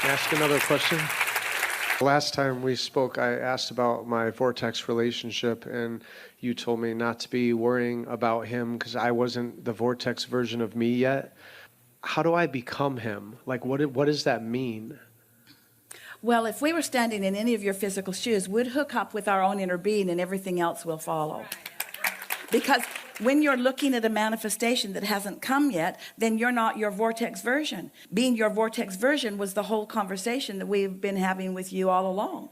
Ask another question. Last time we spoke, I asked about my vortex relationship, and you told me not to be worrying about him because I wasn't the vortex version of me yet. How do I become him? Like, what does that mean? Well, if we were standing in any of your physical shoes, we'd hook up with our own inner being and everything else will follow. Because when you're looking at a manifestation that hasn't come yet, then you're not your vortex version. Being your vortex version was the whole conversation that we've been having with you all along,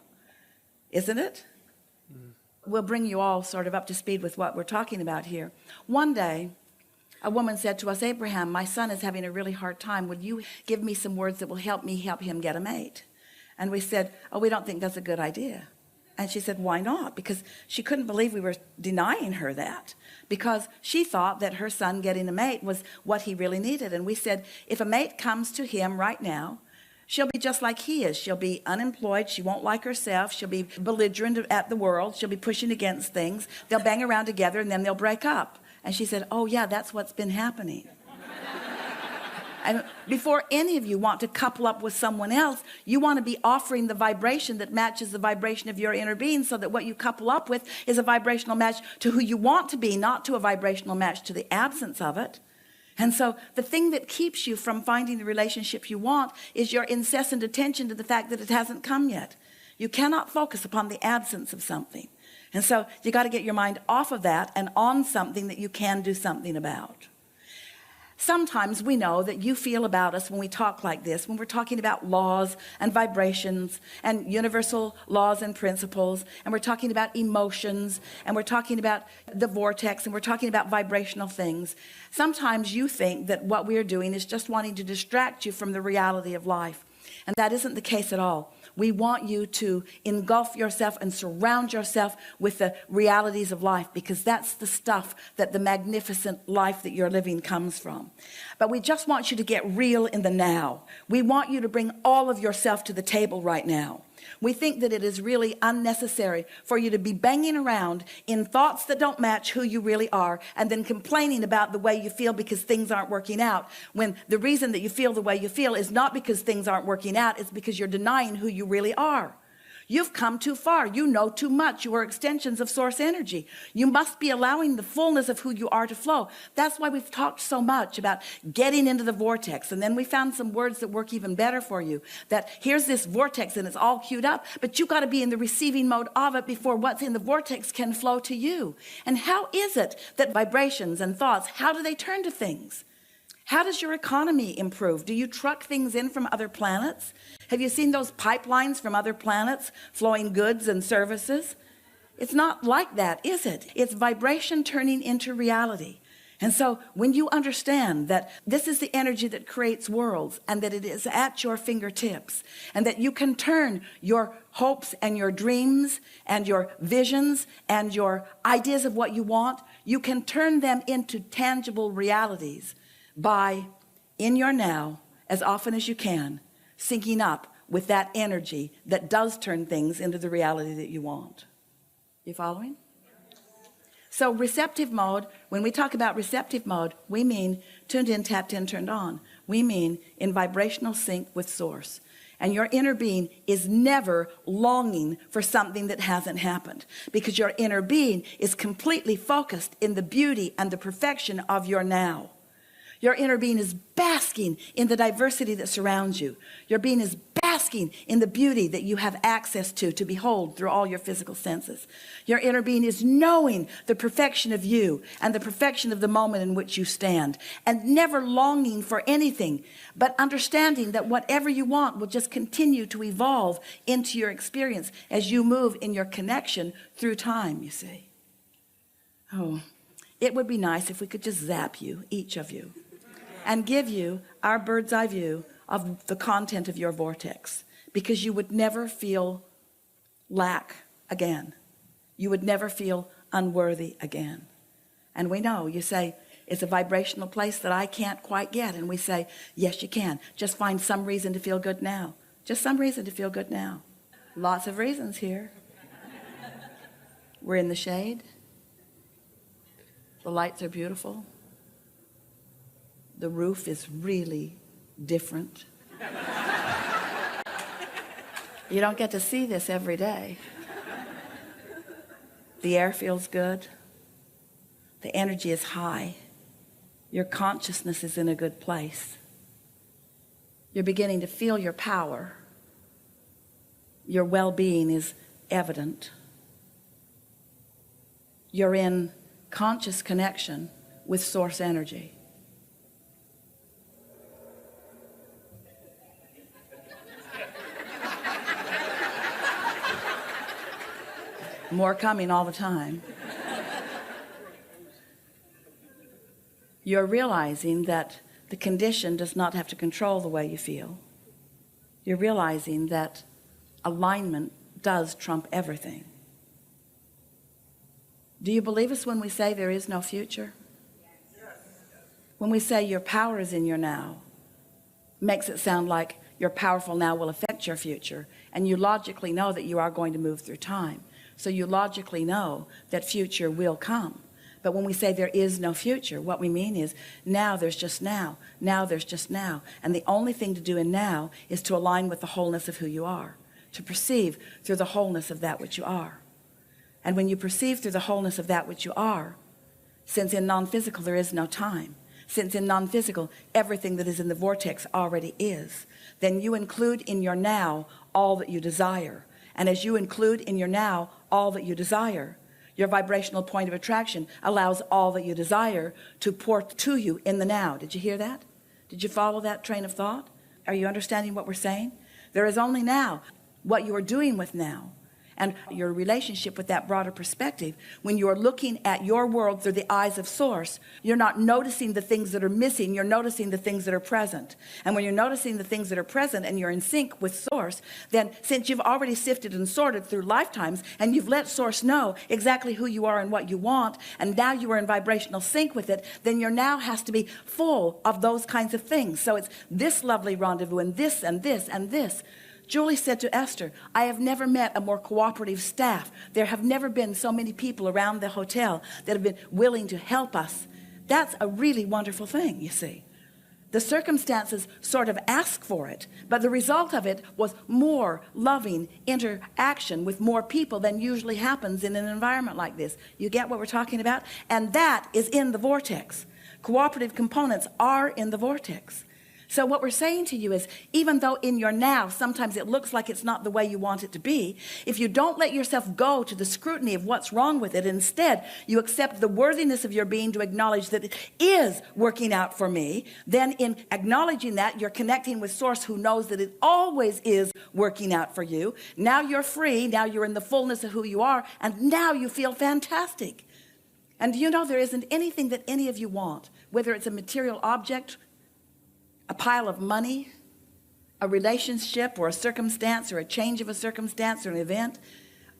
isn't it? We'll bring you all sort of up to speed with what we're talking about here. One day, a woman said to us, Abraham, my son is having a really hard time. Would you give me some words that will help me help him get a mate? And we said, oh, we don't think that's a good idea. And she said, why not? Because she couldn't believe we were denying her that, because she thought that her son getting a mate was what he really needed. And we said, if a mate comes to him right now, she'll be just like he is. She'll be unemployed. She won't like herself. She'll be belligerent at the world. She'll be pushing against things. They'll bang around together and then they'll break up. And she said, oh yeah, that's what's been happening. And before any of you want to couple up with someone else, you want to be offering the vibration that matches the vibration of your inner being, so that what you couple up with is a vibrational match to who you want to be, not to a vibrational match to the absence of it. And so the thing that keeps you from finding the relationship you want is your incessant attention to the fact that it hasn't come yet. You cannot focus upon the absence of something. And so you got to get your mind off of that and on something that you can do something about. Sometimes we know that you feel about us when we talk like this, when we're talking about laws and vibrations and universal laws and principles, and we're talking about emotions, and we're talking about the vortex, and we're talking about vibrational things. Sometimes you think that what we're doing is just wanting to distract you from the reality of life. And that isn't the case at all. We want you to engulf yourself and surround yourself with the realities of life, because that's the stuff that the magnificent life that you're living comes from. But we just want you to get real in the now. We want you to bring all of yourself to the table right now. We think that it is really unnecessary for you to be banging around in thoughts that don't match who you really are, and then complaining about the way you feel because things aren't working out, when the reason that you feel the way you feel is not because things aren't working out. It's because you're denying who you really are. You've come too far. You know too much. You are extensions of source energy. You must be allowing the fullness of who you are to flow. That's why we've talked so much about getting into the vortex. And then we found some words that work even better for you. That here's this vortex and it's all queued up, but you got to be in the receiving mode of it before what's in the vortex can flow to you. And how is it that vibrations and thoughts, how do they turn to things? How does your economy improve? Do you truck things in from other planets? Have you seen those pipelines from other planets flowing goods and services? It's not like that, is it? It's vibration turning into reality. And so when you understand that this is the energy that creates worlds, and that it is at your fingertips, and that you can turn your hopes and your dreams and your visions and your ideas of what you want, you can turn them into tangible realities by, in your now, as often as you can, syncing up with that energy that does turn things into the reality that you want. You following? So receptive mode, when we talk about receptive mode, we mean tuned in, tapped in, turned on. We mean in vibrational sync with source. And your inner being is never longing for something that hasn't happened, because your inner being is completely focused in the beauty and the perfection of your now. Your inner being is basking in the diversity that surrounds you. Your being is basking in the beauty that you have access to behold through all your physical senses. Your inner being is knowing the perfection of you and the perfection of the moment in which you stand, and never longing for anything, but understanding that whatever you want will just continue to evolve into your experience as you move in your connection through time, you see. Oh, it would be nice if we could just zap you, each of you, and give you our bird's eye view of the content of your vortex, because you would never feel lack again. You would never feel unworthy again. And we know, you say, it's a vibrational place that I can't quite get. And we say, yes, you can. Just find some reason to feel good now. Just some reason to feel good now. Lots of reasons here. We're in the shade. The lights are beautiful. The roof is really different. You don't get to see this every day. The air feels good. The energy is high. Your consciousness is in a good place. You're beginning to feel your power. Your well-being is evident. You're in conscious connection with source energy. More coming all the time. You're realizing that the condition does not have to control the way you feel. You're realizing that alignment does trump everything. Do you believe us when we say there is no future? When we say your power is in your now, makes it sound like your powerful now will affect your future, and you logically know that you are going to move through time. So you logically know that future will come. But when we say there is no future, what we mean is now there's just now. Now there's just now. And the only thing to do in now is to align with the wholeness of who you are, to perceive through the wholeness of that which you are. And when you perceive through the wholeness of that which you are, since in non-physical there is no time, since in non-physical everything that is in the vortex already is, then you include in your now all that you desire. And as you include in your now all that you desire, your vibrational point of attraction allows all that you desire to pour to you in the now. Did you hear that? Did you follow that train of thought? Are you understanding what we're saying? There is only now. What you are doing with now and your relationship with that broader perspective, when you're looking at your world through the eyes of source, you're not noticing the things that are missing, you're noticing the things that are present. And when you're noticing the things that are present and you're in sync with source, then since you've already sifted and sorted through lifetimes and you've let source know exactly who you are and what you want, and now you are in vibrational sync with it, then your now has to be full of those kinds of things. So it's this lovely rendezvous and this and this and this. Julie said to Esther, I have never met a more cooperative staff. There have never been so many people around the hotel that have been willing to help us. That's a really wonderful thing, you see. The circumstances sort of ask for it, but the result of it was more loving interaction with more people than usually happens in an environment like this. You get what we're talking about? And that is in the vortex. Cooperative components are in the vortex. So what we're saying to you is, even though in your now sometimes it looks like it's not the way you want it to be, if you don't let yourself go to the scrutiny of what's wrong with it, instead you accept the worthiness of your being to acknowledge that it is working out for me, then in acknowledging that, you're connecting with source who knows that it always is working out for you. Now you're free, now you're in the fullness of who you are, and now you feel fantastic. And do you know there isn't anything that any of you want, whether it's a material object, a pile of money, a relationship or a circumstance or a change of a circumstance or an event,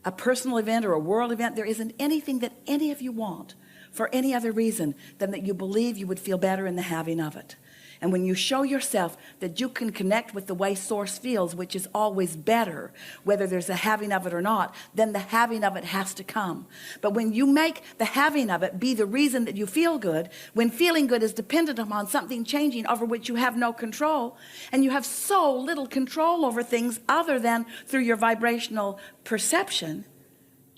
a personal event or a world event. There isn't anything that any of you want for any other reason than that you believe you would feel better in the having of it. And when you show yourself that you can connect with the way source feels, which is always better, whether there's a having of it or not, then the having of it has to come. But when you make the having of it be the reason that you feel good, when feeling good is dependent upon something changing over which you have no control, and you have so little control over things other than through your vibrational perception,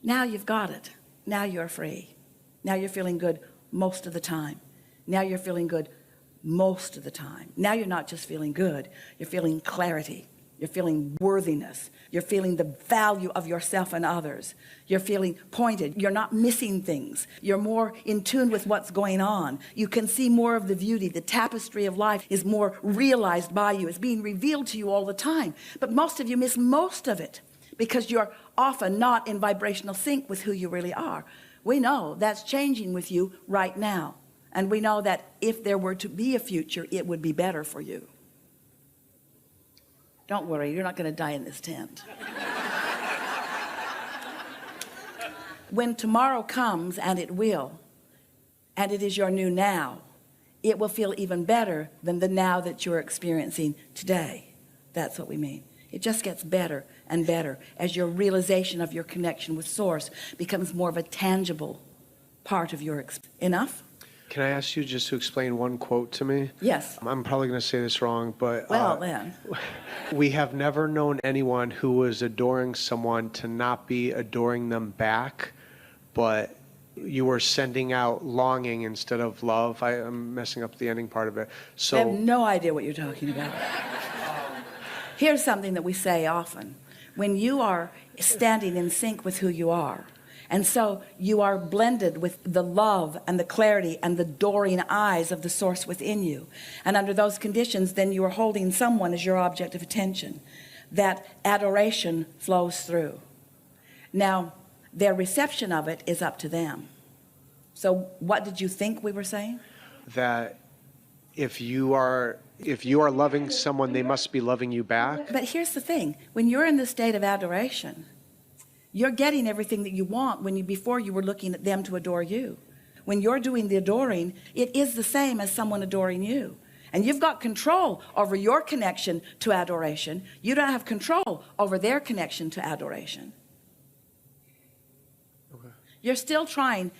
now you've got it. Now you're free. Now you're feeling good most of the time. Now you're feeling good most of the time. Now you're not just feeling good, you're feeling clarity, you're feeling worthiness, you're feeling the value of yourself and others, you're feeling pointed, you're not missing things, you're more in tune with what's going on, you can see more of the beauty, the tapestry of life is more realized by you, it's being revealed to you all the time. But most of you miss most of it because you're often not in vibrational sync with who you really are. We know that's changing with you right now. And we know that if there were to be a future, it would be better for you. Don't worry, you're not going to die in this tent. When tomorrow comes, and it will, and it is your new now, it will feel even better than the now that you're experiencing today. That's what we mean. It just gets better and better as your realization of your connection with source becomes more of a tangible part of your experience. Enough? Can I ask you just to explain one quote to me? Yes. I'm probably going to say this wrong, but Well, then. we have never known anyone who was adoring someone to not be adoring them back, but you were sending out longing instead of love. I'm messing up the ending part of it. I have So no idea what you're talking about. Here's something that we say often. When you are standing in sync with who you are, and so you are blended with the love and the clarity and the adoring eyes of the source within you. And under those conditions, then you are holding someone as your object of attention. That adoration flows through. Now, their reception of it is up to them. So what did you think we were saying? that if you are loving someone, they must be loving you back. But here's the thing. When you're in the state of adoration, you're getting everything that you want before you were looking at them to adore you. When you're doing the adoring, it is the same as someone adoring you. And you've got control over your connection to adoration. You don't have control over their connection to adoration. Okay. You're still trying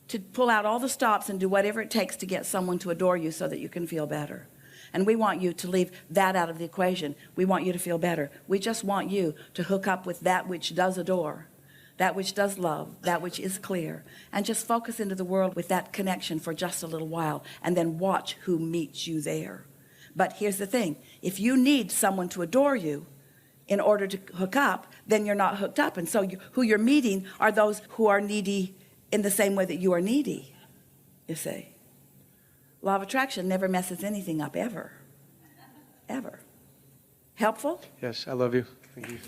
to pull out all the stops and do whatever it takes to get someone to adore you so that you can feel better. And we want you to leave that out of the equation. We want you to feel better. We just want you to hook up with that which does adore, that which does love, that which is clear, and just focus into the world with that connection for just a little while, and then watch who meets you there. But here's the thing. If you need someone to adore you in order to hook up, then you're not hooked up. And so who you're meeting are those who are needy in the same way that you are needy, you see. Law of attraction never messes anything up, ever. Ever. Helpful? Yes, I love you. Thank you.